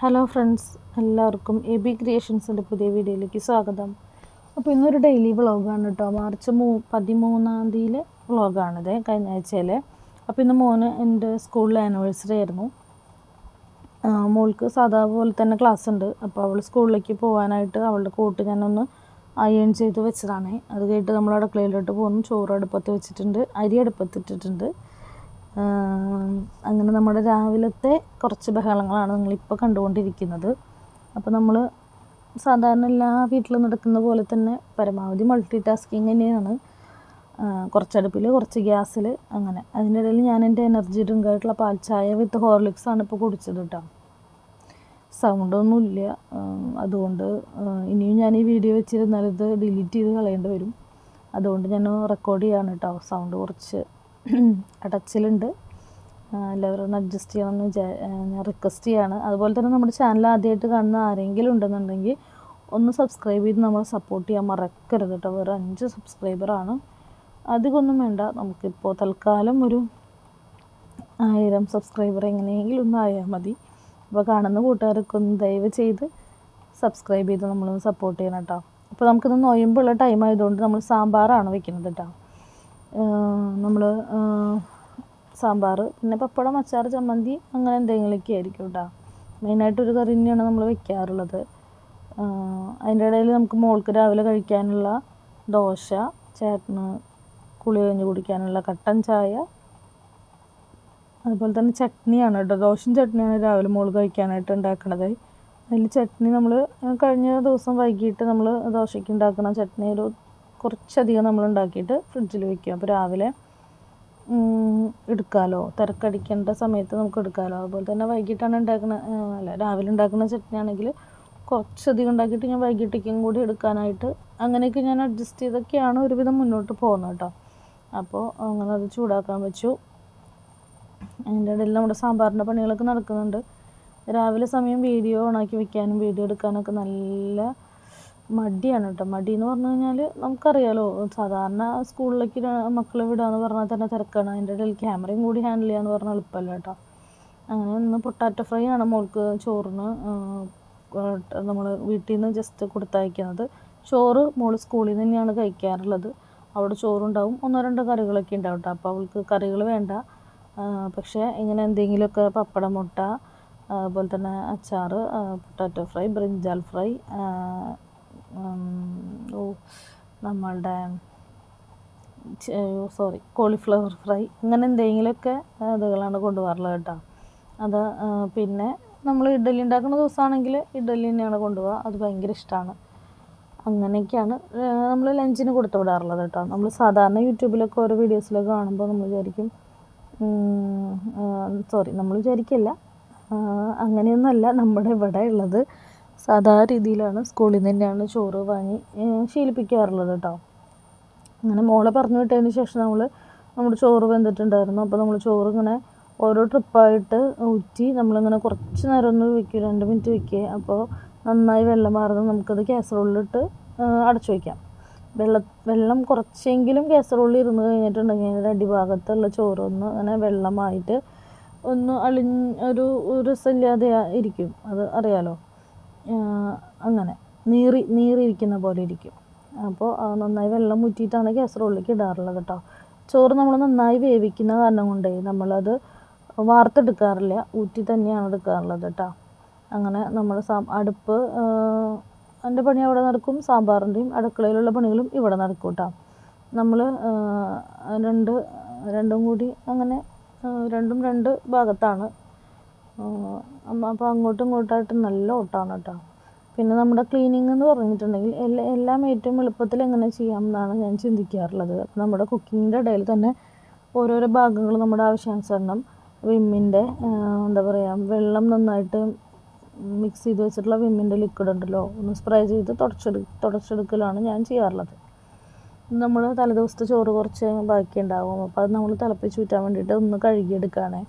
Hello friends, എല്ലാവർക്കും A B ക്രിയേഷൻസിൻ്റെ പുതിയ വീഡിയോയിലേക്ക് സ്വാഗതം. അപ്പോൾ ഇന്നൊരു ഡെയിലി വ്ളോഗാണ് കേട്ടോ. മാർച്ച് 13-ാം തീയതിയിലെ വ്ളോഗാണിത്, കഴിഞ്ഞ ആഴ്ചയിലെ. അപ്പോൾ ഇന്ന് മോന് എൻ്റെ സ്കൂളിലെ ആനിവേഴ്സറി ആയിരുന്നു. മോൾക്ക് സാധാ പോലെ തന്നെ ക്ലാസ് ഉണ്ട്. അപ്പോൾ അവൾ സ്കൂളിലേക്ക് പോകാനായിട്ട് അവളുടെ കോട്ട് ഞാനൊന്ന് അയൺ ചെയ്ത് വെച്ചതാണ്. അത് കഴിഞ്ഞിട്ട് നമ്മൾ അടുക്കളയിലോട്ട് പോകുന്നു. ചോറ് അടുപ്പത്ത് വെച്ചിട്ടുണ്ട്, അരി അടുപ്പത്തിട്ടിട്ടുണ്ട്. അങ്ങനെ നമ്മുടെ രാവിലത്തെ കുറച്ച് ബഹളങ്ങളാണ് നിങ്ങളിപ്പോൾ കണ്ടുകൊണ്ടിരിക്കുന്നത്. അപ്പോൾ നമ്മൾ സാധാരണ എല്ലാ വീട്ടിലും നടക്കുന്ന പോലെ തന്നെ പരമാവധി മൾട്ടി ടാസ്കിങ് തന്നെയാണ്. കുറച്ചടുപ്പിൽ കുറച്ച് ഗ്യാസിൽ അങ്ങനെ. അതിൻ്റെ ഇടയിൽ ഞാൻ എൻ്റെ എനർജി ഡ്രിങ്ക് ആയിട്ടുള്ള പാൽ ചായ വിത്ത് ഹോർലിക്സാണ് ഇപ്പോൾ കുടിച്ചത് കേട്ടോ. സൗണ്ടൊന്നുമില്ല, അതുകൊണ്ട് ഇനിയും ഞാൻ ഈ വീഡിയോ വെച്ചിരുന്നാൽ ഇത് ഡിലീറ്റ് ചെയ്ത് കളയേണ്ടി വരും. അതുകൊണ്ട് ഞാൻ റെക്കോർഡ് ചെയ്യാണ് കേട്ടോ. സൗണ്ട് കുറച്ച് അടച്ചിലുണ്ട്, എല്ലാവരും അഡ്ജസ്റ്റ് ചെയ്യണമെന്ന് ഞാൻ റിക്വസ്റ്റ് ചെയ്യാണ്. അതുപോലെ തന്നെ നമ്മുടെ ചാനൽ ആദ്യമായിട്ട് കാണുന്ന ആരെങ്കിലും ഉണ്ടെന്നുണ്ടെങ്കിൽ ഒന്ന് സബ്സ്ക്രൈബ് ചെയ്ത് നമ്മളെ സപ്പോർട്ട് ചെയ്യാൻ മറക്കരുത് കേട്ടോ. വേറെ 5 സബ്സ്ക്രൈബറാണ്, അധികമൊന്നും വേണ്ട. നമുക്കിപ്പോൾ തൽക്കാലം ഒരു 1000 സബ്സ്ക്രൈബർ എങ്ങനെയെങ്കിലും ഒന്ന് ആയാൽ മതി. അപ്പോൾ കാണുന്ന കൂട്ടുകാരൊക്കെ ഒന്ന് ദയവ് ചെയ്ത് സബ്സ്ക്രൈബ് ചെയ്ത് നമ്മളൊന്ന് സപ്പോർട്ട് ചെയ്യണം കേട്ടോ. അപ്പോൾ നമുക്കിന്ന് നൊയമ്പുള്ള ടൈം ആയതുകൊണ്ട് നമ്മൾ സാമ്പാറാണ് വെക്കുന്നത് കേട്ടോ. നമ്മൾ സാമ്പാർ, പിന്നെ പപ്പടം, അച്ചാർ, ചമ്മന്തി, അങ്ങനെ എന്തെങ്കിലുമൊക്കെ ആയിരിക്കും കേട്ടോ. മെയിനായിട്ടൊരു കറി തന്നെയാണ് നമ്മൾ വെക്കാറുള്ളത്. അതിൻ്റെ ഇടയിൽ നമുക്ക് മോൾക്ക് രാവിലെ കഴിക്കാനുള്ള ദോശ, ചേട്ടന് കുളി കഴിഞ്ഞ് കുടിക്കാനുള്ള കട്ടൻ ചായ, അതുപോലെ തന്നെ ചട്നിയാണ് കേട്ടോ. ദോശയും ചട്നിയാണ് രാവിലെ മോൾ കഴിക്കാനായിട്ട് ഉണ്ടാക്കണത്. അതിൽ ചട്നി നമ്മൾ കഴിഞ്ഞ ദിവസം വൈകിട്ട് നമ്മൾ ദോശയ്ക്ക് ഉണ്ടാക്കുന്ന ചട്നി ഒരു കുറച്ചധികം നമ്മൾ ഉണ്ടാക്കിയിട്ട് ഫ്രിഡ്ജിൽ വയ്ക്കും. അപ്പോൾ രാവിലെ എടുക്കാമല്ലോ, തിരക്കടിക്കേണ്ട സമയത്ത് നമുക്ക് എടുക്കാമല്ലോ. അതുപോലെ തന്നെ വൈകിട്ടാണ് രാവിലെ ഉണ്ടാക്കുന്ന ചട്നി ആണെങ്കിൽ കുറച്ചധികം ഉണ്ടാക്കിയിട്ട് ഞാൻ വൈകിട്ടേക്കും കൂടി എടുക്കാനായിട്ട് അങ്ങനെയൊക്കെ ഞാൻ അഡ്ജസ്റ്റ് ചെയ്തൊക്കെയാണ് ഒരുവിധം മുന്നോട്ട് പോകുന്നത് കേട്ടോ. അപ്പോൾ അങ്ങനെ അത് ചൂടാക്കാൻ വെച്ചു. അതിൻ്റെ ഇടയിൽ നമ്മുടെ സാമ്പാറിൻ്റെ പണികളൊക്കെ നടക്കുന്നുണ്ട്. രാവിലെ സമയം വീഡിയോ ഓണാക്കി വെക്കാനും വീഡിയോ എടുക്കാനൊക്കെ നല്ല മടിയാണ് കേട്ടോ. മടി എന്ന് പറഞ്ഞു കഴിഞ്ഞാൽ നമുക്കറിയാലോ, സാധാരണ സ്കൂളിലേക്ക് മക്കളെ വിടാന്ന് പറഞ്ഞാൽ തന്നെ തിരക്കാണ്. അതിൻ്റെ ഇടയിൽ ക്യാമറയും കൂടി ഹാൻഡിൽ ചെയ്യാന്ന് പറഞ്ഞാൽ എളുപ്പമല്ല കേട്ടോ. അങ്ങനെ ഇന്ന് പൊട്ടാറ്റോ ഫ്രൈ ആണ് മോൾക്ക് ചോറിന് നമ്മൾ വീട്ടിൽ നിന്ന് ജസ്റ്റ് കൊടുത്തയക്കുന്നത്. ചോറ് മോൾ സ്കൂളിൽ നിന്ന് തന്നെയാണ് കഴിക്കാറുള്ളത്. അവിടെ ചോറുണ്ടാവും, 1-2 കറികളൊക്കെ ഉണ്ടാവും കേട്ടോ. അപ്പോൾ അവൾക്ക് കറികൾ വേണ്ട, പക്ഷേ ഇങ്ങനെ എന്തെങ്കിലുമൊക്കെ പപ്പടം, മുട്ട, അതുപോലെ തന്നെ അച്ചാർ, പൊട്ടാറ്റോ ഫ്രൈ, ബ്രിഞ്ചാൽ ഫ്രൈ, നമ്മളുടെ കോളിഫ്ലവർ ഫ്രൈ, അങ്ങനെ എന്തെങ്കിലുമൊക്കെ അതുകളാണ് കൊണ്ടുപോകാറുള്ളത് കേട്ടോ. അത് പിന്നെ നമ്മൾ ഇഡ്ഡലി ഉണ്ടാക്കുന്ന ദിവസമാണെങ്കിൽ ഇഡ്ഡലി തന്നെയാണ് കൊണ്ടുപോകുക. അത് ഭയങ്കര ഇഷ്ടമാണ്. അങ്ങനെയൊക്കെയാണ് നമ്മൾ ലഞ്ചിന് കൊടുത്തു വിടാറുള്ളത് കേട്ടോ. നമ്മൾ സാധാരണ യൂട്യൂബിലൊക്കെ ഓരോ വീഡിയോസിലൊക്കെ കാണുമ്പോൾ നമ്മൾ വിചാരിക്കും, നമ്മൾ വിചാരിക്കില്ല, അങ്ങനെയൊന്നുമല്ല നമ്മുടെ ഇവിടെ ഉള്ളത്. സാധാ രീതിയിലാണ് സ്കൂളിൽ നിന്ന് തന്നെയാണ് ചോറ് വാങ്ങി ശീലിപ്പിക്കാറുള്ളത് കേട്ടോ. അങ്ങനെ മോളെ പറഞ്ഞു വിട്ടതിന് ശേഷം നമ്മുടെ ചോറ് വെന്തിട്ടുണ്ടായിരുന്നു. അപ്പോൾ നമ്മൾ ചോറ് ഇങ്ങനെ ഓരോ ട്രിപ്പായിട്ട് ഊറ്റി നമ്മളിങ്ങനെ കുറച്ച് നേരം ഒന്ന് വയ്ക്കും, 2 മിനിറ്റ് വയ്ക്കുക. അപ്പോൾ നന്നായി വെള്ളം മാറുന്നത് നമുക്കത് കാസറോളിലിട്ട് അടച്ചു വയ്ക്കാം. വെള്ളം കുറച്ചെങ്കിലും കാസറോളിൽ ഇരുന്ന് കഴിഞ്ഞിട്ടുണ്ടെങ്കിൽ അതിൻ്റെ അടിഭാഗത്തുള്ള ചോറൊന്ന് അങ്ങനെ വെള്ളമായിട്ട് ഒന്ന് ഒരു രസമില്ലാതെ ഇരിക്കും. അത് അറിയാലോ, അങ്ങനെ നീറിയിരിക്കുന്ന പോലെ ഇരിക്കും. അപ്പോൾ നന്നായി വെള്ളം ഊറ്റിയിട്ടാണ് കാസറോളിലേക്ക് ഇടാറുള്ളത് കേട്ടോ. ചോറ് നമ്മൾ നന്നായി വേവിക്കുന്ന കാരണം കൊണ്ടേ നമ്മളത് വാർത്തെടുക്കാറില്ല, ഊറ്റി തന്നെയാണ് എടുക്കാറുള്ളത് കേട്ടോ. അങ്ങനെ നമ്മൾ അടുപ്പ് എൻ്റെ പണി അവിടെ നടക്കും, സാമ്പാറിൻ്റെയും അടുക്കളയിലുള്ള പണികളും ഇവിടെ നടക്കും കേട്ടോ. നമ്മൾ രണ്ടും കൂടി അങ്ങനെ രണ്ടും 2 ഭാഗത്താണ്. അപ്പോൾ അങ്ങോട്ടും ഇങ്ങോട്ടായിട്ട് നല്ല ഓട്ടമാണ് കേട്ടോ. പിന്നെ നമ്മുടെ ക്ലീനിങ് എന്ന് പറഞ്ഞിട്ടുണ്ടെങ്കിൽ എല്ലാം ഏറ്റവും എളുപ്പത്തിൽ എങ്ങനെ ചെയ്യാമെന്നാണ് ഞാൻ ചിന്തിക്കാറുള്ളത്. നമ്മുടെ കുക്കിങ്ങിൻ്റെ ഇടയിൽ തന്നെ ഓരോരോ ഭാഗങ്ങൾ നമ്മുടെ ആവശ്യാനുസരണം വിമ്മിൻ്റെ എന്താ പറയുക, വെള്ളം നന്നായിട്ട് മിക്സ് ചെയ്ത് വെച്ചിട്ടുള്ള വിമ്മിൻ്റെ ലിക്വിഡ് ഉണ്ടല്ലോ, ഒന്ന് സ്പ്രേ ചെയ്ത് തുടച്ചെടുക്കലാണ് ഞാൻ ചെയ്യാറുള്ളത്. നമ്മൾ തലേദിവസത്തെ ചോറ് കുറച്ച് ബാക്കി ഉണ്ടാകും. അപ്പോൾ അത് നമ്മൾ തിളപ്പിച്ച് ഊറ്റാൻ വേണ്ടിയിട്ട് ഒന്ന് കഴുകിയെടുക്കുകയാണേ.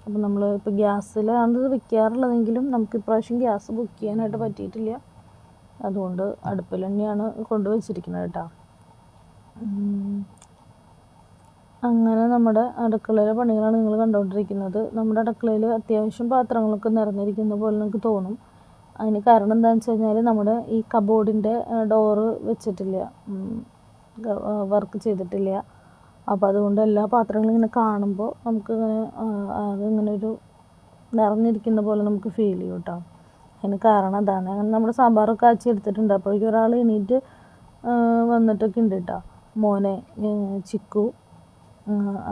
അപ്പോൾ നമ്മൾ ഇപ്പോൾ ഗ്യാസിലാണ് വെക്കാറുള്ളതെങ്കിലും നമുക്ക് ഇപ്രാവശ്യം ഗ്യാസ് ബുക്ക് ചെയ്യാനായിട്ട് പറ്റിയിട്ടില്ല. അതുകൊണ്ട് അടുപ്പിൽ തന്നെയാണ് കൊണ്ടുവച്ചിരിക്കുന്നത് കേട്ടോ. അങ്ങനെ നമ്മുടെ അടുക്കളയിലെ പണികളാണ് നിങ്ങൾ കണ്ടുകൊണ്ടിരിക്കുന്നത്. നമ്മുടെ അടുക്കളയിൽ അത്യാവശ്യം പാത്രങ്ങളൊക്കെ നിറഞ്ഞിരിക്കുന്ന പോലെ നമുക്ക് തോന്നും. അതിന് കാരണം എന്താണെന്ന് വെച്ച് കഴിഞ്ഞാൽ നമ്മുടെ ഈ കബോർഡിൻ്റെ ഡോറ് വെച്ചിട്ടില്ല, വർക്ക് ചെയ്തിട്ടില്ല. അപ്പോൾ അതുകൊണ്ട് എല്ലാ പാത്രങ്ങളും ഇങ്ങനെ കാണുമ്പോൾ നമുക്കിങ്ങനെ അതിങ്ങനെ ഒരു നിറഞ്ഞിരിക്കുന്ന പോലെ നമുക്ക് ഫീൽ ചെയ്യും കേട്ടോ. അതിന് കാരണം അതാണ്. അങ്ങനെ നമ്മുടെ സാമ്പാറൊക്കെ കാച്ചി എടുത്തിട്ടുണ്ട്. അപ്പോഴേക്കും ഒരാൾ എണീറ്റ് വന്നിട്ടൊക്കെ ഉണ്ട് കേട്ടോ, മോനെ ചിക്കു.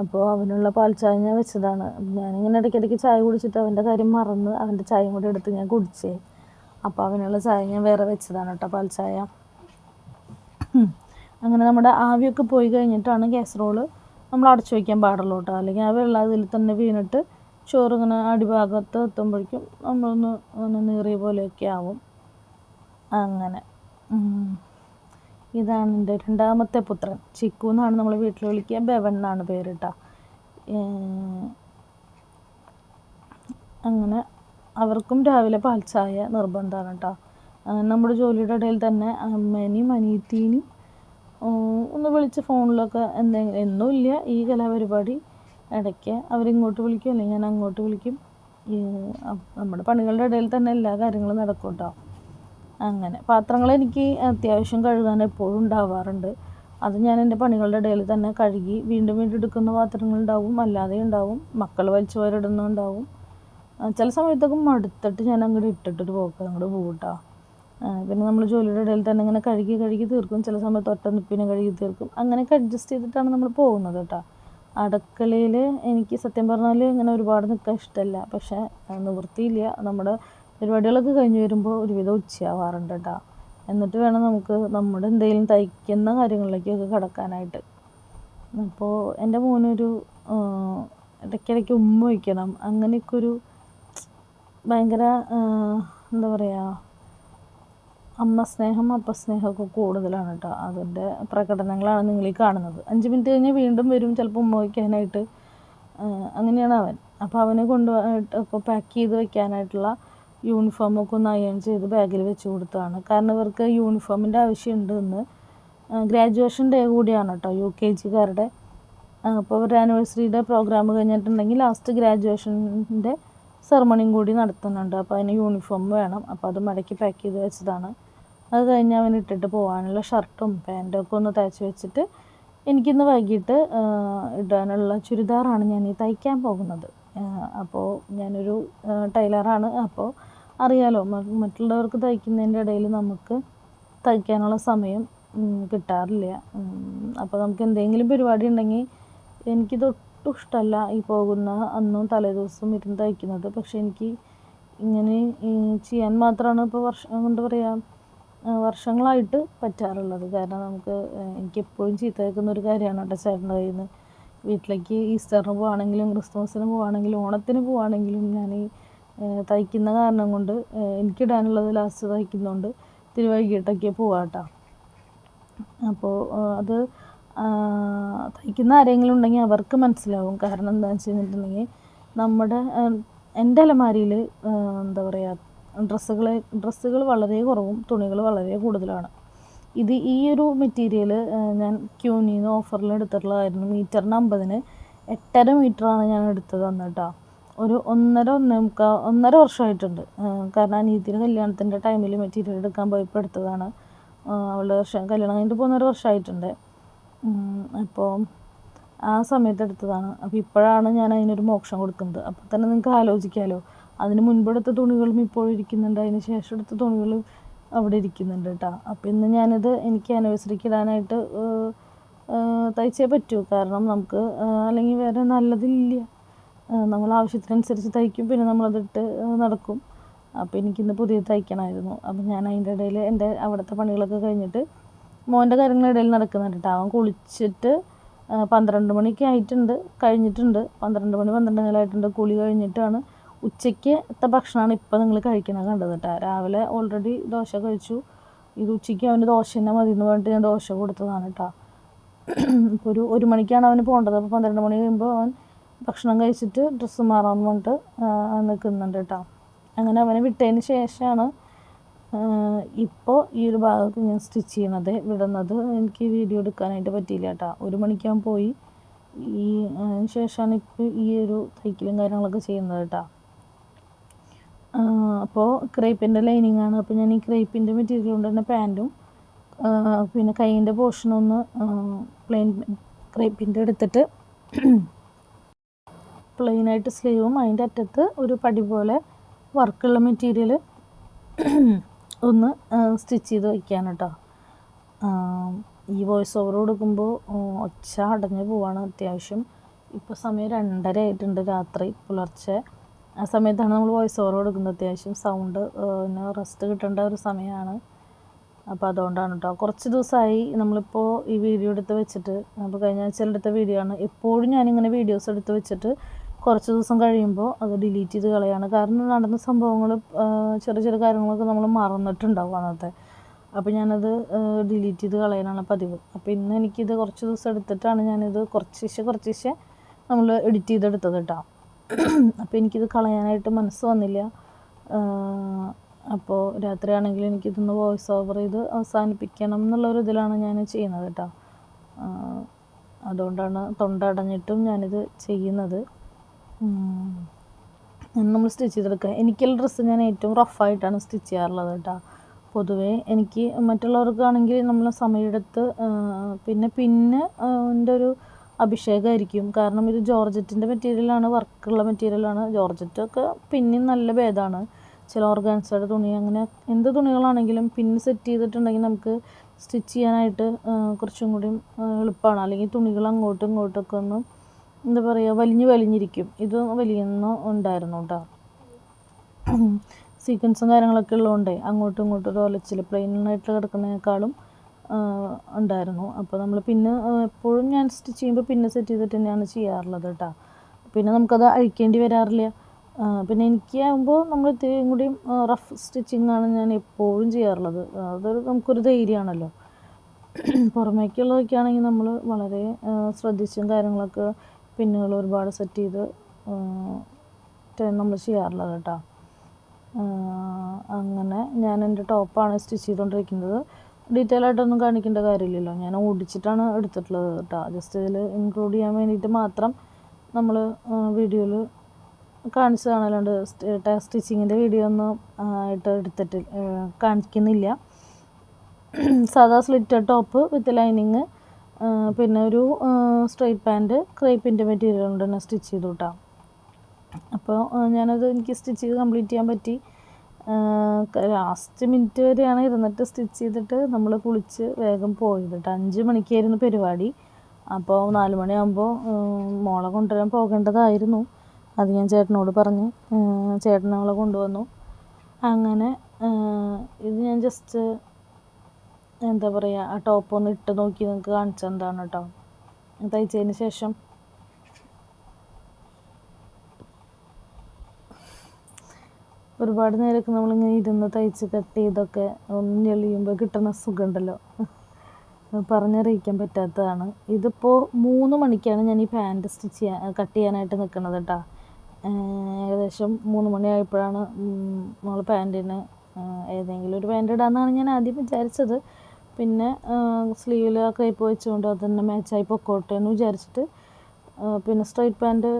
അപ്പോൾ അവനുള്ള പാൽ ചായ ഞാൻ വെച്ചതാണ്. ഞാനിങ്ങനെ ഇടയ്ക്കിടയ്ക്ക് ചായ കുടിച്ചിട്ട് അവൻ്റെ കാര്യം മറന്ന് അവൻ്റെ ചായയും കൂടെ എടുത്ത് ഞാൻ കുടിച്ചേ. അപ്പോൾ അവനുള്ള ചായ ഞാൻ വേറെ വെച്ചതാണ് കേട്ടോ, പാൽ ചായ. അങ്ങനെ നമ്മുടെ ആവിയൊക്കെ പോയി കഴിഞ്ഞിട്ടാണ് കാസറോള് നമ്മൾ അടച്ചു വയ്ക്കാൻ പാടുള്ളൂ കേട്ടോ. അല്ലെങ്കിൽ ആ വെള്ളം അതിൽ തന്നെ വീണിട്ട് ചോറിങ്ങനെ അടിഭാഗത്ത് എത്തുമ്പോഴേക്കും ഒന്ന് നീറിയ പോലെയൊക്കെ ആവും. അങ്ങനെ ഇതാണ് എൻ്റെ രണ്ടാമത്തെ പുത്രൻ. ചിക്കു എന്നാണ് നമ്മൾ വീട്ടിൽ വിളിക്കുക, ബെവൻ എന്നാണ് പേരിട്ട. അങ്ങനെ അവർക്കും രാവിലെ പാൽ ചായ നിർബന്ധമാണ് കേട്ടോ. നമ്മുടെ ജോലിയുടെ ഇടയിൽ തന്നെ അമ്മേനെയും അനിയത്തീനെയും ഒന്ന് വിളിച്ച് ഫോണിലൊക്കെ എന്തെങ്കിലും, എന്നും ഇല്ല ഈ കലാപരിപാടി, ഇടയ്ക്ക് അവരിങ്ങോട്ട് വിളിക്കും അല്ലെങ്കിൽ ഞാൻ അങ്ങോട്ട് വിളിക്കും. നമ്മുടെ പണികളുടെ ഇടയിൽ തന്നെ എല്ലാ കാര്യങ്ങളും നടക്കും കേട്ടോ. അങ്ങനെ പാത്രങ്ങൾ എനിക്ക് അത്യാവശ്യം കഴുകാൻ എപ്പോഴും ഉണ്ടാവാറുണ്ട്. അത് ഞാൻ എൻ്റെ പണികളുടെ ഇടയിൽ തന്നെ കഴുകി വീണ്ടും വീണ്ടും എടുക്കുന്ന പാത്രങ്ങളുണ്ടാവും, അല്ലാതെ ഉണ്ടാവും, മക്കൾ വലിച്ചു വാരിടുന്നുണ്ടാവും. ചില സമയത്തൊക്കെ മടുത്തിട്ട് ഞാൻ അങ്ങോട്ട് ഇട്ടിട്ടൊരു പോക്ക് അങ്ങോട്ട് പോകും കേട്ടോ. പിന്നെ നമ്മൾ ജോലിയുടെ ഇടയിൽ തന്നെ ഇങ്ങനെ കഴുകി തീർക്കും. ചില സമയത്ത് ഒറ്റ നിപ്പിനെ കഴുകി തീർക്കും. അങ്ങനെയൊക്കെ അഡ്ജസ്റ്റ് ചെയ്തിട്ടാണ് നമ്മൾ പോകുന്നത് കേട്ടോ. അടുക്കളയിൽ എനിക്ക് സത്യം പറഞ്ഞാൽ ഇങ്ങനെ ഒരുപാട് നിൽക്കാൻ ഇഷ്ടമല്ല. പക്ഷേ നിവൃത്തിയില്ല. നമ്മുടെ പരിപാടികളൊക്കെ കഴിഞ്ഞ് വരുമ്പോൾ ഒരുവിധം ഉച്ചയാവാറുണ്ട് കേട്ടോ. എന്നിട്ട് വേണം നമുക്ക് നമ്മുടെ എന്തെങ്കിലും തയ്ക്കുന്ന കാര്യങ്ങളിലേക്കൊക്കെ കിടക്കാനായിട്ട്. അപ്പോൾ എൻ്റെ മോനൊരു ഇടയ്ക്കിടയ്ക്ക് ഉമ്മ വയ്ക്കണം, അങ്ങനെയൊക്കെ ഒരു ഭയങ്കര എന്താ പറയുക, അമ്മ സ്നേഹം അപ്പ സ്നേഹമൊക്കെ കൂടുതലാണ് കേട്ടോ. അതിൻ്റെ പ്രകടനങ്ങളാണ് നിങ്ങളീ കാണുന്നത്. 5 മിനിറ്റ് കഴിഞ്ഞ് വീണ്ടും വരും ചിലപ്പോൾ ഉമ്മ വയ്ക്കാനായിട്ട്. അങ്ങനെയാണ് അവൻ. അപ്പോൾ അവനെ കൊണ്ടുപോയിട്ടൊക്കെ പാക്ക് ചെയ്ത് വെക്കാനായിട്ടുള്ള യൂണിഫോമൊക്കെ ഒന്ന് അയൺ ചെയ്ത് ബാഗിൽ വെച്ച് കൊടുത്തതാണ്. കാരണം ഇവർക്ക് യൂണിഫോമിൻ്റെ ആവശ്യമുണ്ട്. ഇന്ന് ഗ്രാജുവേഷൻ ഡേ കൂടിയാണ് കേട്ടോ UKG-കാരുടെ. അപ്പോൾ ഒരു ആനിവേഴ്സറിയുടെ പ്രോഗ്രാം കഴിഞ്ഞിട്ടുണ്ടെങ്കിൽ ലാസ്റ്റ് ഗ്രാജുവേഷൻ്റെ സെറമണിയും കൂടി നടത്തുന്നുണ്ട്. അപ്പോൾ അതിന് യൂണിഫോം വേണം. അപ്പോൾ അത് മടക്കി പാക്ക് ചെയ്ത് വെച്ചതാണ്. അത് കഴിഞ്ഞ് അവൻ ഇട്ടിട്ട് പോകാനുള്ള ഷർട്ടും പാൻറ്റും ഒക്കെ ഒന്ന് തയ്ച്ച് വെച്ചിട്ട് എനിക്കിന്ന് വൈകിട്ട് ഇടാനുള്ള ചുരിദാറാണ് ഞാൻ ഈ തയ്ക്കാൻ പോകുന്നത്. അപ്പോൾ ഞാനൊരു ടൈലറാണ്. അപ്പോൾ അറിയാലോ, മറ്റുള്ളവർക്ക് തയ്ക്കുന്നതിൻ്റെ ഇടയിൽ നമുക്ക് തയ്ക്കാനുള്ള സമയം കിട്ടാറില്ല. അപ്പോൾ നമുക്ക് എന്തെങ്കിലും പരിപാടി ഉണ്ടെങ്കിൽ എനിക്കിതൊട്ടും ഇഷ്ടമല്ല ഈ പോകുന്ന അന്നും തലേദിവസം ഇരുന്ന് തയ്ക്കുന്നത്. പക്ഷേ എനിക്ക് ഇങ്ങനെ ചെയ്യാൻ മാത്രമാണ് ഇപ്പോൾ എന്താ പറയുക, വർഷങ്ങളായിട്ട് പറ്റാറുള്ളത്. കാരണം എനിക്കെപ്പോഴും ചീത്ത കേൾക്കുന്ന ഒരു കാര്യമാണ് കേട്ടോ ചേട്ടൻ്റെ കയ്യിൽ നിന്ന്. വീട്ടിലേക്ക് ഈസ്റ്ററിന് പോവുകയാണെങ്കിലും ക്രിസ്മസിന് പോവുകയാണെങ്കിലും ഓണത്തിന് പോവുകയാണെങ്കിലും ഞാൻ തയ്ക്കുന്ന കാരണം കൊണ്ട് എനിക്കിടാനുള്ളത് ലാസ്റ്റ് തയ്ക്കുന്നതുകൊണ്ട് ഇത്തിരി വൈകിട്ടൊക്കെ പോവാം കേട്ടോ. അപ്പോൾ അത് തയ്ക്കുന്ന ആരെങ്കിലും ഉണ്ടെങ്കിൽ അവർക്ക് മനസ്സിലാവും. കാരണം എന്താണെന്ന് വെച്ച് കഴിഞ്ഞിട്ടുണ്ടെങ്കിൽ എൻ്റെ അലമാരിയിൽ എന്താ പറയുക, ഡ്രസ്സുകൾ വളരെ കുറവും തുണികൾ വളരെ കൂടുതലാണ്. ഈ ഒരു മെറ്റീരിയൽ ഞാൻ ക്യൂനിന്ന് ഓഫറിൽ എടുത്തിട്ടുള്ളതായിരുന്നു. മീറ്ററിന് 50-ന് 8.5 മീറ്ററാണ് ഞാൻ എടുത്തത് അന്ന് കേട്ടോ. ഒരു 1.5 വർഷമായിട്ടുണ്ട്. കാരണം അനിയത്തിയുടെ കല്യാണത്തിൻ്റെ ടൈമിൽ മെറ്റീരിയൽ എടുക്കാൻ പോയപ്പോൾ എടുത്തതാണ്. അവളുടെ കല്യാണം കഴിഞ്ഞിട്ട് 1.5 വർഷമായിട്ടുണ്ട്. അപ്പോൾ ആ സമയത്ത് എടുത്തതാണ്. അപ്പോൾ ഇപ്പോഴാണ് ഞാൻ അതിനൊരു മോക്ഷം കൊടുക്കുന്നത്. അപ്പോൾ തന്നെ നിങ്ങൾക്ക് ആലോചിക്കാമല്ലോ, അതിന് മുൻപെടുത്ത തുണികളും ഇപ്പോഴും ഇരിക്കുന്നുണ്ട്, അതിന് ശേഷം എടുത്ത തുണികളും അവിടെ ഇരിക്കുന്നുണ്ട് കേട്ടോ. അപ്പോൾ ഇന്ന് ഞാനിത് എനിക്ക് ആനിവേഴ്സറിക്ക് ഇടാനായിട്ട് തയ്ച്ചേ പറ്റൂ. കാരണം നമുക്ക് അല്ലെങ്കിൽ വേറെ നല്ലതില്ല. നമ്മൾ ആവശ്യത്തിനനുസരിച്ച് തയ്ക്കും, പിന്നെ നമ്മളതിട്ട് നടക്കും. അപ്പോൾ എനിക്കിന്ന് പുതിയത് തയ്ക്കണമായിരുന്നു. അപ്പോൾ ഞാൻ അതിൻ്റെ ഇടയിൽ എൻ്റെ അവിടുത്തെ പണികളൊക്കെ കഴിഞ്ഞിട്ട് മോൻ്റെ കാര്യങ്ങളിടയിൽ നടക്കുന്നുണ്ട് കേട്ടോ. അവൻ കുളിച്ചിട്ട് 12 മണിയൊക്കെ കഴിഞ്ഞിട്ടുണ്ട്. 12 മണി 12 ആയിട്ടുണ്ട്. കുളി കഴിഞ്ഞിട്ടാണ് ഉച്ചയ്ക്കത്തെ ഭക്ഷണമാണ് ഇപ്പോൾ നിങ്ങൾ കഴിക്കണത് കണ്ടത് കേട്ടോ. രാവിലെ ഓൾറെഡി ദോശ കഴിച്ചു. ഇത് ഉച്ചയ്ക്ക് അവന് ദോശ തന്നെ മതി എന്ന് പറഞ്ഞിട്ട് ഞാൻ ദോശ കൊടുത്തതാണ് കേട്ടോ. ഇപ്പോൾ 1 മണിക്കാണ് അവന് പോകേണ്ടത്. അപ്പോൾ 12 മണി കഴിയുമ്പോൾ അവൻ ഭക്ഷണം കഴിച്ചിട്ട് ഡ്രസ്സ് മാറാമെന്ന് പറഞ്ഞിട്ട് നിൽക്കുന്നുണ്ട് കേട്ടോ. അങ്ങനെ അവനെ വിട്ടതിന് ശേഷമാണ് ഇപ്പോൾ ഈ ഒരു ഭാഗത്ത് ഞാൻ സ്റ്റിച്ച് വിടുന്നത്. എനിക്ക് വീഡിയോ എടുക്കാനായിട്ട് പറ്റിയില്ല കേട്ടോ. 1 മണിക്കാകുമ്പോൾ പോയി. ഈ ശേഷമാണ് ഇപ്പോൾ ഈ ഒരു തയ്ക്കലും കാര്യങ്ങളൊക്കെ ചെയ്യുന്നത് കേട്ടോ. അപ്പോൾ ക്രേപ്പിൻ്റെ ലൈനിങ്ങാണ്. അപ്പോൾ ഞാൻ ഈ ക്രേപ്പിൻ്റെ മെറ്റീരിയൽ കൊണ്ട് തന്നെ പാൻറ്റും പിന്നെ കൈയിൻ്റെ പോർഷനൊന്ന് പ്ലെയിൻ ക്രേപ്പിൻ്റെ എടുത്തിട്ട് പ്ലെയിനായിട്ട് സ്ലീവും അതിൻ്റെ അറ്റത്ത് ഒരു പടി പോലെ വർക്കുള്ള മെറ്റീരിയൽ ഒന്ന് സ്റ്റിച്ച് ചെയ്ത് വയ്ക്കാൻ കേട്ടോ. ഈ വോയിസ് ഓവർ കൊടുക്കുമ്പോൾ ഒച്ച അടഞ്ഞു പോവാണ് അത്യാവശ്യം. ഇപ്പോൾ സമയം 2:30 ആയിട്ടുണ്ട് രാത്രി പുലർച്ചെ. ആ സമയത്താണ് നമ്മൾ വോയിസ് ഓവർ കൊടുക്കുന്നത്. അത്യാവശ്യം സൗണ്ട് പിന്നെ റെസ്റ്റ് കിട്ടേണ്ട ഒരു സമയമാണ്. അപ്പോൾ അതുകൊണ്ടാണ് കേട്ടോ. കുറച്ച് ദിവസമായി നമ്മളിപ്പോൾ ഈ വീഡിയോ എടുത്ത് വെച്ചിട്ട്, അപ്പോൾ കഴിഞ്ഞ ആഴ്ചയിലെടുത്ത വീഡിയോ ആണ്. എപ്പോഴും ഞാനിങ്ങനെ വീഡിയോസ് എടുത്ത് വെച്ചിട്ട് കുറച്ച് ദിവസം കഴിയുമ്പോൾ അത് ഡിലീറ്റ് ചെയ്ത് കളയാണ്. കാരണം നടന്ന സംഭവങ്ങൾ ചെറിയ ചെറിയ കാര്യങ്ങളൊക്കെ നമ്മൾ മറന്നിട്ടുണ്ടാവും അന്നത്തെ. അപ്പോൾ ഞാനത് ഡിലീറ്റ് ചെയ്ത് കളയാനാണ് പതിവ്. അപ്പോൾ ഇന്ന് എനിക്കിത് കുറച്ച് ദിവസം എടുത്തിട്ടാണ് ഞാനിത് കുറച്ച് നമ്മൾ എഡിറ്റ് ചെയ്തെടുത്തത് കേട്ടോ. അപ്പോൾ എനിക്കിത് കളയാനായിട്ട് മനസ്സ് വന്നില്ല. അപ്പോൾ രാത്രിയാണെങ്കിൽ എനിക്കിതൊന്ന് വോയിസ് ഓവർ ചെയ്ത് അവസാനിപ്പിക്കണം എന്നുള്ളൊരു ഇതിലാണ് ഞാൻ ചെയ്യുന്നത് കേട്ടോ. അതുകൊണ്ടാണ് തൊണ്ട അടഞ്ഞിട്ടും ഞാനിത് ചെയ്യുന്നത്. നമ്മൾ സ്റ്റിച്ച് ചെയ്തെടുക്കുക. എനിക്കുള്ള ഡ്രസ്സ് ഞാൻ ഏറ്റവും റഫായിട്ടാണ് സ്റ്റിച്ച് ചെയ്യാറുള്ളത് കേട്ടോ. പൊതുവേ എനിക്ക് മറ്റുള്ളവർക്കാണെങ്കിൽ നമ്മൾ സമയമെടുത്ത് പിന്നെ എൻ്റെ ഒരു അഭിഷേകമായിരിക്കും. കാരണം ഇത് ജോർജറ്റിൻ്റെ മെറ്റീരിയലാണ്, വർക്കുള്ള മെറ്റീരിയലാണ്. ജോർജറ്റൊക്കെ പിന്നെയും നല്ല ഭേദമാണ്. ചില ഓർഗാൻസയുടെ തുണി, അങ്ങനെ എന്ത് തുണികളാണെങ്കിലും പിന്ന് സെറ്റ് ചെയ്തിട്ടുണ്ടെങ്കിൽ നമുക്ക് സ്റ്റിച്ച് ചെയ്യാനായിട്ട് കുറച്ചും കൂടി എളുപ്പമാണ്. അല്ലെങ്കിൽ തുണികൾ അങ്ങോട്ടും ഇങ്ങോട്ടൊക്കെ ഒന്ന് എന്താ പറയുക, വലിഞ്ഞിരിക്കും. ഇത് വലിയൊന്നും ഉണ്ടായിരുന്നു കേട്ടോ. സീക്വൻസും കാര്യങ്ങളൊക്കെ ഉള്ളതുകൊണ്ടേ അങ്ങോട്ടും ഇങ്ങോട്ടും ഒരു ഒലച്ചിൽ പ്ലെയിനായിട്ട് കിടക്കുന്നതിനേക്കാളും ഉണ്ടായിരുന്നു. അപ്പോൾ നമ്മൾ പിന്നെ എപ്പോഴും ഞാൻ സ്റ്റിച്ച് ചെയ്യുമ്പോൾ പിന്നെ സെറ്റ് ചെയ്തിട്ട് തന്നെയാണ് ചെയ്യാറുള്ളത് കേട്ടോ. പിന്നെ നമുക്കത് അഴിക്കേണ്ടി വരാറില്ല. പിന്നെ എനിക്കാകുമ്പോൾ നമ്മൾ ഇത്രയും കൂടി റഫ് സ്റ്റിച്ചിങ്ങാണ് ഞാൻ എപ്പോഴും ചെയ്യാറുള്ളത്. അതൊരു നമുക്കൊരു ധൈര്യമാണല്ലോ. പുറമേക്കുള്ളതൊക്കെ ആണെങ്കിൽ നമ്മൾ വളരെ ശ്രദ്ധിച്ചും കാര്യങ്ങളൊക്കെ പിന്നുകൾ ഒരുപാട് സെറ്റ് ചെയ്ത് നമ്മൾ ചെയ്യാറുള്ളത് കേട്ടോ. അങ്ങനെ ഞാൻ എൻ്റെ ടോപ്പാണ് സ്റ്റിച്ച് ചെയ്തുകൊണ്ടിരിക്കുന്നത്. ഡീറ്റെയിൽ ആയിട്ടൊന്നും കാണിക്കേണ്ട കാര്യമില്ലല്ലോ, ഞാൻ ഓടിച്ചിട്ടാണ് എടുത്തിട്ടുള്ളത് കേട്ടോ. ജസ്റ്റ് ഇതിൽ ഇൻക്ലൂഡ് ചെയ്യാൻ വേണ്ടിയിട്ട് മാത്രം നമ്മൾ വീഡിയോയിൽ കാണിച്ചതാണ്. അല്ലാണ്ട് സ്റ്റിച്ചിങ്ങിൻ്റെ വീഡിയോ ഒന്നും ആയിട്ട് എടുത്തിട്ട് കാണിക്കുന്നില്ല. സാധാ സ്ലിറ്റഡ് ടോപ്പ് വിത്ത് ലൈനിങ്, പിന്നെ ഒരു സ്ട്രെയിറ്റ് പാൻറ്റ് ക്രേപ്പിൻ്റെ മെറ്റീരിയൽ കൊണ്ട് തന്നെ സ്റ്റിച്ച് ചെയ്തു കേട്ടോ. അപ്പോൾ ഞാനത് എനിക്ക് സ്റ്റിച്ച് ചെയ്ത് കംപ്ലീറ്റ് ചെയ്യാൻ പറ്റി. ലാസ്റ്റ് മിനിറ്റ് വരെയാണ് ഇരുന്നിട്ട് സ്റ്റിച്ച് ചെയ്തിട്ട് നമ്മൾ കുളിച്ച് വേഗം പോയത് കേട്ടോ. 5 മണിക്കായിരുന്നു പരിപാടി. അപ്പോൾ 4 മണിയാകുമ്പോൾ മോളെ കൊണ്ടുവരാൻ പോകേണ്ടതായിരുന്നു. അത് ഞാൻ ചേട്ടനോട് പറഞ്ഞ് ചേട്ടൻ അവളെ കൊണ്ടുവന്നു. അങ്ങനെ ഇത് ഞാൻ ജസ്റ്റ് എന്താ പറയുക, ആ ടോപ്പ് ഒന്ന് ഇട്ട് നോക്കി നിങ്ങൾക്ക് കാണിച്ചെന്താണ് കേട്ടോ. തയ്ച്ചതിന് ശേഷം ഒരുപാട് നേരമൊക്കെ നമ്മളിങ്ങനെ ഇരുന്ന് തയ്ച്ച് കട്ട് ചെയ്തൊക്കെ ഒന്ന് ഞെളിയുമ്പോൾ കിട്ടുന്ന സുഖമുണ്ടല്ലോ, പറഞ്ഞറിയിക്കാൻ പറ്റാത്തതാണ്. ഇതിപ്പോൾ 3 മണിക്കാണ് ഞാൻ ഈ പാൻറ്റ് കട്ട് ചെയ്യാനായിട്ട് നിൽക്കുന്നത് കേട്ടോ. ഏകദേശം 3 മണിയായപ്പോഴാണ് നമ്മൾ പാൻറ്റിന് ഏതെങ്കിലും ഒരു പാൻറ്റ് ഇടാമെന്നാണ് ഞാൻ ആദ്യം വിചാരിച്ചത്. പിന്നെ സ്ലീവിൽ ആ ക്രേപ്പ് വെച്ചുകൊണ്ട് അത് തന്നെ മാച്ചായി പൊക്കോട്ടെ എന്ന് വിചാരിച്ചിട്ട് പിന്നെ സ്ട്രൈറ്റ് പാൻറ്റ്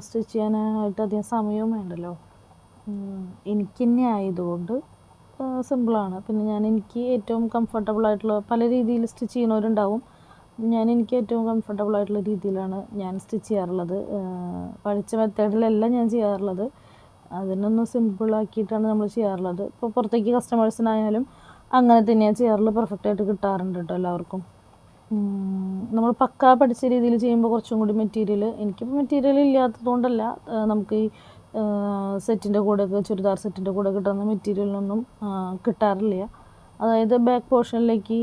സ്റ്റിച്ച് ചെയ്യാനായിട്ട് അധികം സമയവും വേണ്ടല്ലോ. എനിക്ക് തന്നെ ആയതുകൊണ്ട് സിമ്പിളാണ്. പിന്നെ എനിക്ക് ഏറ്റവും കംഫർട്ടബിളായിട്ടുള്ള പല രീതിയിൽ സ്റ്റിച്ച് ചെയ്യുന്നവരുണ്ടാവും. എനിക്ക് ഏറ്റവും കംഫർട്ടബിളായിട്ടുള്ള രീതിയിലാണ് ഞാൻ സ്റ്റിച്ച് ചെയ്യാറുള്ളത്. പഠിച്ച മെത്തേഡിലല്ല ഞാൻ ചെയ്യാറുള്ളത്, അതിനൊന്ന് സിമ്പിളാക്കിയിട്ടാണ് നമ്മൾ ചെയ്യാറുള്ളത്. ഇപ്പോൾ പുറത്തേക്ക് കസ്റ്റമേഴ്സിനായാലും അങ്ങനെ തന്നെയാണ് ചെയ്യാറുള്ളത്. പെർഫെക്റ്റായിട്ട് കിട്ടാറുണ്ട് കേട്ടോ എല്ലാവർക്കും. നമ്മൾ പക്കാ പഠിച്ച രീതിയിൽ ചെയ്യുമ്പോൾ കുറച്ചും കൂടി മെറ്റീരിയൽ, എനിക്കിപ്പോൾ മെറ്റീരിയൽ ഇല്ലാത്തതുകൊണ്ടല്ല, നമുക്ക് ഈ സെറ്റിൻ്റെ കൂടെയൊക്കെ ചുരിദാർ സെറ്റിൻ്റെ കൂടെ കിട്ടുന്ന മെറ്റീരിയലൊന്നും കിട്ടാറില്ല. അതായത് ബാക്ക് പോർഷനിലേക്ക്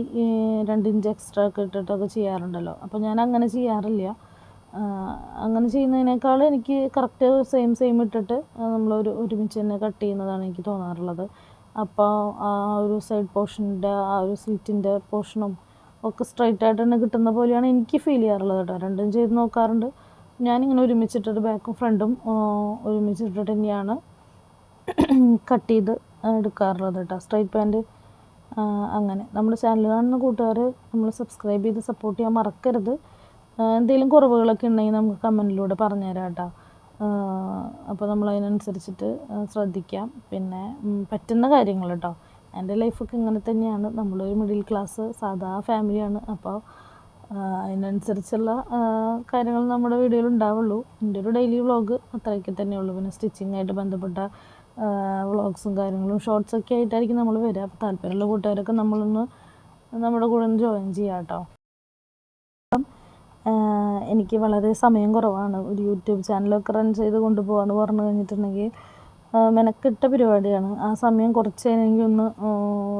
2 ഇഞ്ച് എക്സ്ട്രാ ഒക്കെ ഇട്ടിട്ടൊക്കെ ചെയ്യാറുണ്ടല്ലോ. അപ്പോൾ ഞാൻ അങ്ങനെ ചെയ്യാറില്ല. അങ്ങനെ ചെയ്യുന്നതിനേക്കാൾ എനിക്ക് കറക്റ്റ് സെയിം ഇട്ടിട്ട് നമ്മൾ ഒരുമിച്ച് തന്നെ കട്ട് ചെയ്യുന്നതാണ് എനിക്ക് തോന്നാറുള്ളത്. അപ്പോൾ ആ ഒരു സൈഡ് പോർഷൻ്റെ ആ ഒരു സ്ലിറ്റിൻ്റെ പോർഷനും ഒക്കെ സ്ട്രൈറ്റ് ആയിട്ട് തന്നെ കിട്ടുന്ന പോലെയാണ് എനിക്ക് ഫീൽ ചെയ്യാറുള്ളത് കേട്ടോ. രണ്ടും ചെയ്ത് നോക്കാറുണ്ട്. ഞാനിങ്ങനെ ഒരുമിച്ചിട്ടിട്ട് ബാക്കും ഫ്രണ്ടും ഒരുമിച്ചിട്ടിട്ട് തന്നെയാണ് കട്ട് ചെയ്ത് എടുക്കാറുള്ളത് കേട്ടോ. സ്ട്രൈറ്റ് പാൻറ്റ് അങ്ങനെ നമ്മുടെ ചാനൽ കാണുന്ന കൂട്ടുകാർ നമ്മൾ സബ്സ്ക്രൈബ് ചെയ്ത് സപ്പോർട്ട് ചെയ്യാൻ മറക്കരുത്. എന്തെങ്കിലും കുറവുകളൊക്കെ ഉണ്ടെങ്കിൽ നമുക്ക് കമൻറ്റിലൂടെ പറഞ്ഞു തരാം കേട്ടോ. അപ്പോൾ നമ്മളതിനനുസരിച്ചിട്ട് ശ്രദ്ധിക്കാം. പിന്നെ പറ്റുന്ന കാര്യങ്ങൾ കേട്ടോ. എൻ്റെ ലൈഫൊക്കെ ഇങ്ങനെ തന്നെയാണ്. നമ്മളൊരു മിഡിൽ ക്ലാസ് സാധാ ഫാമിലിയാണ്. അപ്പോൾ അതിനനുസരിച്ചുള്ള കാര്യങ്ങൾ നമ്മുടെ വീഡിയോയിൽ ഉണ്ടാവുള്ളൂ. എൻ്റെ ഒരു ഡെയിലി വ്ളോഗ് അത്രയൊക്കെ തന്നെയുള്ളൂ. പിന്നെ സ്റ്റിച്ചിങ്ങായിട്ട് ബന്ധപ്പെട്ട വ്ളോഗ്സും കാര്യങ്ങളും ഷോർട്സൊക്കെ ആയിട്ടായിരിക്കും നമ്മൾ വരിക. അപ്പോൾ താല്പര്യമുള്ള കൂട്ടുകാരൊക്കെ നമ്മുടെ കൂടെ ഒന്ന് ജോയിൻ ചെയ്യാം കേട്ടോ. എനിക്ക് വളരെ സമയം കുറവാണ്. ഒരു യൂട്യൂബ് ചാനലൊക്കെ റൺ ചെയ്ത് കൊണ്ടുപോകാമെന്ന് പറഞ്ഞു കഴിഞ്ഞിട്ടുണ്ടെങ്കിൽ മെനക്കെട്ട പരിപാടിയാണ്. ആ സമയം കുറച്ച് നേരമെങ്കിൽ ഒന്ന്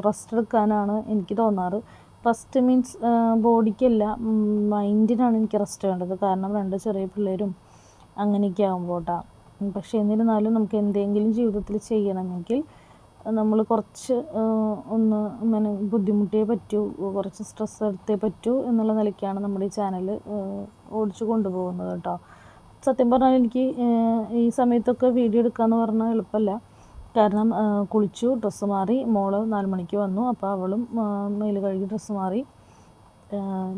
റെസ്റ്റ് എടുക്കാനാണ് എനിക്ക് തോന്നാറ്. റെസ്റ്റ് മീൻസ് ബോഡിക്കല്ല, മൈൻഡിനാണ് എനിക്ക് റെസ്റ്റ് വേണ്ടത്. കാരണം 2 ചെറിയ പിള്ളേരും അങ്ങനെയൊക്കെ ആകുമ്പോൾ കേട്ടോ. പക്ഷേ എന്നിരുന്നാലും നമുക്ക് എന്തെങ്കിലും ജീവിതത്തിൽ ചെയ്യണമെങ്കിൽ നമ്മൾ കുറച്ച് ഒന്ന് ബുദ്ധിമുട്ടിയേ പറ്റൂ, കുറച്ച് സ്ട്രെസ് എടുത്തേ പറ്റൂ എന്നുള്ള നിലയ്ക്കാണ് നമ്മുടെ ഈ ചാനൽ ഓടിച്ചു കൊണ്ടുപോകുന്നത് കേട്ടോ. സത്യം പറഞ്ഞാൽ എനിക്ക് ഈ സമയത്തൊക്കെ വീഡിയോ എടുക്കാമെന്ന് പറഞ്ഞാൽ എളുപ്പമല്ല. കാരണം കുളിച്ചു, ഡ്രസ്സ് മാറി, മോള് 4 മണിക്ക് വന്നു. അപ്പോൾ അവളും മേല് കഴുകി ഡ്രസ്സ് മാറി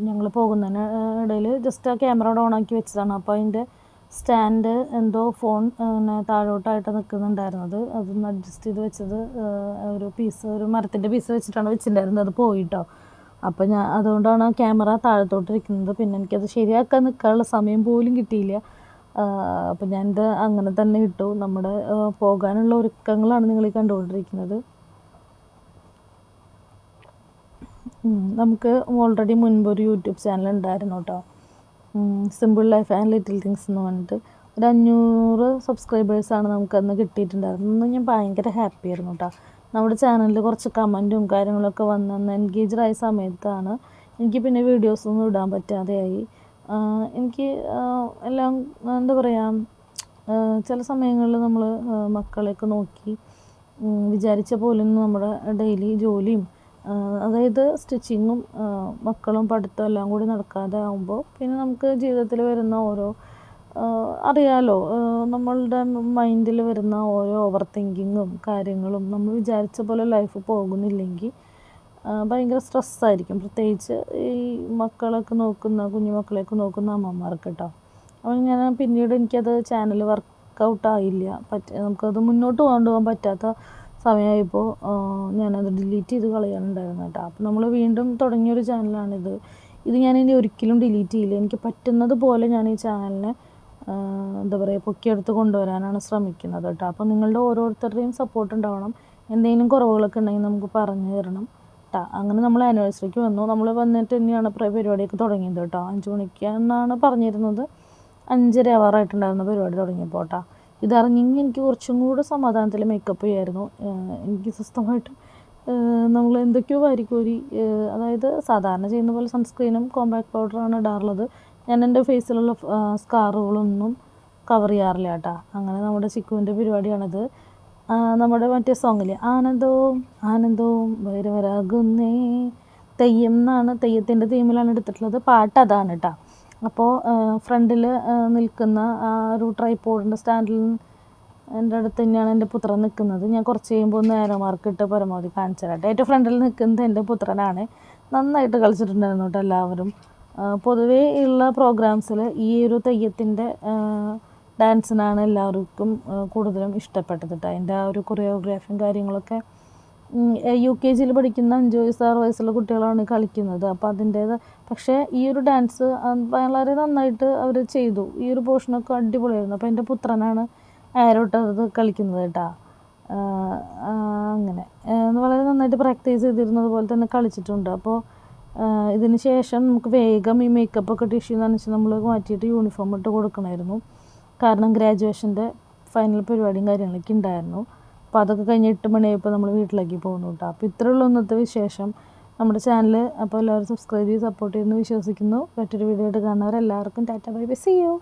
ഞങ്ങൾ പോകുന്നതിന് ഇടയിൽ ജസ്റ്റ് ആ ക്യാമറ അവിടെ ഓണാക്കി വെച്ചതാണ്. അപ്പോൾ അതിൻ്റെ സ്റ്റാൻഡ് എന്തോ ഫോൺ താഴോട്ടായിട്ട് നിൽക്കുന്നുണ്ടായിരുന്നത്. അതൊന്ന് അഡ്ജസ്റ്റ് ചെയ്ത് വെച്ചത് ഒരു മരത്തിൻ്റെ പീസ് വെച്ചിട്ടാണ് വെച്ചിട്ടുണ്ടായിരുന്നത്. അത് പോയിട്ടോ. അപ്പോൾ അതുകൊണ്ടാണ് ക്യാമറ താഴത്തോട്ട് ഇരിക്കുന്നത്. പിന്നെ എനിക്കത് ശരിയാക്കാൻ നിൽക്കാനുള്ള സമയം പോലും കിട്ടിയില്ല. അപ്പോൾ ഞാനിത് അങ്ങനെ തന്നെ ഇട്ടു. നമ്മുടെ പോകാനുള്ള ഒരുക്കങ്ങളാണ് നിങ്ങൾ കണ്ടുകൊണ്ടിരിക്കുന്നത്. നമുക്ക് ഓൾറെഡി മുൻപൊരു യൂട്യൂബ് ചാനൽ ഉണ്ടായിരുന്നു കേട്ടോ. Simple life and little things എന്ന് പറഞ്ഞിട്ട് ഒരു 500 സബ്സ്ക്രൈബേഴ്സാണ് നമുക്കന്ന് കിട്ടിയിട്ടുണ്ടായിരുന്നത്. അന്ന് ഞാൻ ഭയങ്കര ഹാപ്പി ആയിരുന്നു കേട്ടോ. നമ്മുടെ ചാനലിൽ കുറച്ച് കമൻറ്റും കാര്യങ്ങളൊക്കെ വന്ന് എൻഗേജ്ഡായ സമയത്താണ് എനിക്ക് പിന്നെ വീഡിയോസൊന്നും ഇടാൻ പറ്റാതെയായി. എനിക്ക് എല്ലാം എന്താ പറയുക, ചില സമയങ്ങളിൽ നമ്മൾ മക്കളെയൊക്കെ നോക്കി വിചാരിച്ച പോലൊന്നും നമ്മുടെ ഡെയിലി ജോലിയും അതായത് സ്റ്റിച്ചിങ്ങും മക്കളും പഠിത്തവും എല്ലാം കൂടി നടക്കാതെ ആകുമ്പോൾ പിന്നെ നമുക്ക് ജീവിതത്തിൽ വരുന്ന ഓരോ അറിയാലോ, നമ്മളുടെ മൈൻഡിൽ വരുന്ന ഓരോ ഓവർ തിങ്കിങ്ങും കാര്യങ്ങളും നമ്മൾ വിചാരിച്ച പോലെ ലൈഫ് പോകുന്നില്ലെങ്കിൽ ഭയങ്കര സ്ട്രെസ്സായിരിക്കും. പ്രത്യേകിച്ച് ഈ കുഞ്ഞു മക്കളെയൊക്കെ നോക്കുന്ന അമ്മമാർക്ക് കേട്ടോ. അപ്പോൾ പിന്നീട് എനിക്കത് ചാനൽ വർക്കൗട്ടായില്ല. നമുക്കത് മുന്നോട്ട് കൊണ്ടുപോകാൻ പറ്റാത്ത സമയമായപ്പോൾ ഞാനത് ഡിലീറ്റ് ചെയ്ത് കളയാനുണ്ടായിരുന്നു കേട്ടോ. അപ്പോൾ നമ്മൾ വീണ്ടും തുടങ്ങിയൊരു ചാനലാണിത്. ഞാനിനി ഒരിക്കലും ഡിലീറ്റ് ചെയ്യില്ല. എനിക്ക് പറ്റുന്നത് പോലെ ഞാൻ ഈ ചാനലിനെ എന്താ പറയുക പൊക്കിയെടുത്ത് കൊണ്ടുവരാനാണ് ശ്രമിക്കുന്നത് കേട്ടോ. അപ്പോൾ നിങ്ങളുടെ ഓരോരുത്തരുടെയും സപ്പോർട്ട് ഉണ്ടാവണം. എന്തെങ്കിലും കുറവുകളൊക്കെ ഉണ്ടെങ്കിൽ നമുക്ക് പറഞ്ഞു തരണം കേട്ടോ. അങ്ങനെ നമ്മൾ ആനിവേഴ്സറിക്ക് വന്നു. നമ്മൾ വന്നിട്ട് തന്നെയാണ് പരിപാടിയൊക്കെ തുടങ്ങിയത് കേട്ടോ. 5 മണിക്ക് എന്നാണ് പറഞ്ഞിരുന്നത്. 5:30 ആവാറായിട്ടുണ്ടായിരുന്നു പരിപാടി തുടങ്ങിയപ്പോൾ കേട്ടോ. ഇതറിഞ്ഞെങ്കിൽ എനിക്ക് കുറച്ചും കൂടെ സമാധാനത്തിൽ മേക്കപ്പ് ചെയ്യായിരുന്നു. എനിക്ക് സ്വസ്ഥമായിട്ട് നമ്മൾ എന്തൊക്കെയോ വാരിക്കോരി, അതായത് സാധാരണ ചെയ്യുന്ന പോലെ സൺസ്ക്രീനും കോമ്പാക്ട് പൗഡറാണ് ഇടാറുള്ളത്. ഞാൻ എൻ്റെ ഫേസിലുള്ള സ്കാറുകളൊന്നും കവർ ചെയ്യാറില്ല കേട്ടോ. അങ്ങനെ നമ്മുടെ ചിക്കുവിൻ്റെ പരിപാടിയാണിത്. നമ്മുടെ മറ്റേ സോങ്ങില്ലേ, ആനന്ദവും ആനന്ദവും വരവരാകുന്നേ തെയ്യം എന്നാണ്, തെയ്യത്തിൻ്റെ തീമിലാണ് എടുത്തിട്ടുള്ളത്. പാട്ട് അതാണ് കേട്ടോ. അപ്പോൾ ഫ്രണ്ടിൽ നിൽക്കുന്ന ആ ഒരു ട്രൈപോഡിൻ്റെ സ്റ്റാൻഡിൽ എൻ്റെ അടുത്ത് തന്നെയാണ് എൻ്റെ പുത്രൻ നിൽക്കുന്നത്. ഞാൻ കുറച്ച് കഴിയുമ്പോൾ ഒന്ന് ആരോ മാർക്കിട്ട് പരമാവധി കാണിച്ചു തരാം. ഏറ്റവും ഫ്രണ്ടിൽ നിൽക്കുന്നത് എൻ്റെ പുത്രനാണ്. നന്നായിട്ട് കളിച്ചിട്ടുണ്ടായിരുന്നു കേട്ടോ എല്ലാവരും. പൊതുവേ ഉള്ള പ്രോഗ്രാംസിൽ ഈ ഒരു തെയ്യത്തിൻ്റെ ഡാൻസിനാണ് എല്ലാവർക്കും കൂടുതലും ഇഷ്ടപ്പെട്ടത് കേട്ടോ. അതിൻ്റെ ആ ഒരു കൊറിയോഗ്രാഫിയും കാര്യങ്ങളൊക്കെ UKGയിൽ പഠിക്കുന്ന 5 വയസ്സ് 6 വയസ്സുള്ള കുട്ടികളാണ് കളിക്കുന്നത്. അപ്പോൾ പക്ഷേ ഈ ഒരു ഡാൻസ് വളരെ നന്നായിട്ട് അവർ ചെയ്തു. ഈ ഒരു പോർഷനൊക്കെ അടിപൊളിയായിരുന്നു. അപ്പോൾ എൻ്റെ പുത്രനാണ് ആരോട്ടത് കളിക്കുന്നത് കേട്ടോ. അങ്ങനെ വളരെ നന്നായിട്ട് പ്രാക്ടീസ് ചെയ്തിരുന്നത് പോലെ തന്നെ കളിച്ചിട്ടുണ്ട്. അപ്പോൾ ഇതിന് ശേഷം നമുക്ക് വേഗം ഈ മേക്കപ്പൊക്കെ ടിഷ്യൂ നനച്ച് നമ്മൾ മാറ്റിയിട്ട് യൂണിഫോം ഇട്ട് കൊടുക്കണമായിരുന്നു. കാരണം ഗ്രാജുവേഷൻ്റെ ഫൈനൽ പരിപാടിയും കാര്യങ്ങളൊക്കെ ഉണ്ടായിരുന്നു. അപ്പോൾ അതൊക്കെ കഴിഞ്ഞ് 8 മണിയായപ്പോൾ നമ്മൾ വീട്ടിലേക്ക് പോകുന്നു കേട്ടോ. അപ്പോൾ ഇത്രയുള്ള ഇന്നത്തെ വിശേഷം. നമ്മുടെ ചാനൽ അപ്പോൾ എല്ലാവരും സബ്സ്ക്രൈബ് ചെയ്ത് സപ്പോർട്ട് ചെയ്യുമെന്ന് വിശ്വസിക്കുന്നു. മറ്റൊരു വീഡിയോ ആയിട്ട് കാണുന്നവരെല്ലാവർക്കും tata bye bye, see U.